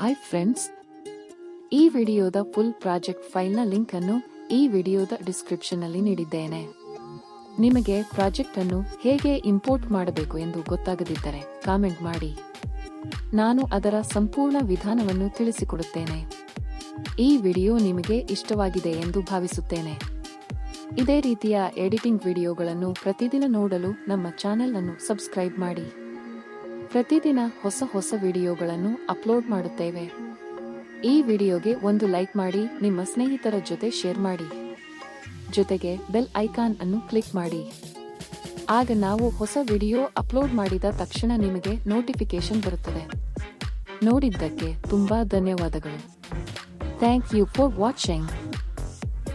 Hi friends, ಈ ವಿಡಿಯೋದ full project ಫೈಲ್ನ link ಅನ್ನು ಈ ವಿಡಿಯೋದ ಡಿಸ್ಕ್ರಿಪ್ಷನ್ ನಲ್ಲಿ ನೀಡಿದ್ದೇನೆ. ನಿಮಗೆ ಪ್ರಾಜೆಕ್ಟ್ ಅನ್ನು ಹೇಗೆ ಇಂಪೋರ್ಟ್ ಮಾಡಬೇಕು ಎಂದು ಗೊತ್ತಾಗದಿದ್ದರೆ ಕಾಮೆಂಟ್ ಮಾಡಿ, ನಾನು ಅದರ ಸಂಪೂರ್ಣ ವಿಧಾನವನ್ನು ತಿಳಿಸಿಕೊಡುತ್ತೇನೆ. ಈ ವಿಡಿಯೋ ನಿಮಗೆ ಇಷ್ಟವಾಗಿದೆ ಎಂದು ಭಾವಿಸುತ್ತೇನೆ. ಇದೇ ರೀತಿಯ ಎಡಿಟಿಂಗ್ ವಿಡಿಯೋಗಳನ್ನು ಪ್ರತಿದಿನ ನೋಡಲು ನಮ್ಮ ಚಾನೆಲ್ ಅನ್ನು ಸಬ್ಸ್ಕ್ರೈಬ್ ಮಾಡಿ. ಪ್ರತಿದಿನ ಹೊಸ ವಿಡಿಯೋಗಳನ್ನು ಅಪ್ಲೋಡ್ ಮಾಡುತ್ತೇವೆ. ಈ ವಿಡಿಯೋಗೆ ಒಂದು ಲೈಕ್ ಮಾಡಿ, ನಿಮ್ಮ ಸ್ನೇಹಿತರ ಜೊತೆ ಶೇರ್ ಮಾಡಿ. ಜೊತೆಗೆ ಬೆಲ್ ಐಕಾನ್ ಅನ್ನು ಕ್ಲಿಕ್ ಮಾಡಿ. ಆಗ ನಾವು ಹೊಸ ವಿಡಿಯೋ ಅಪ್ಲೋಡ್ ಮಾಡಿದ ತಕ್ಷಣ ನಿಮಗೆ ನೋಟಿಫಿಕೇಶನ್ ಬರುತ್ತದೆ. ನೋಡಿದ್ದಕ್ಕೆ ತುಂಬಾ ಧನ್ಯವಾದಗಳು. Thank you for watching.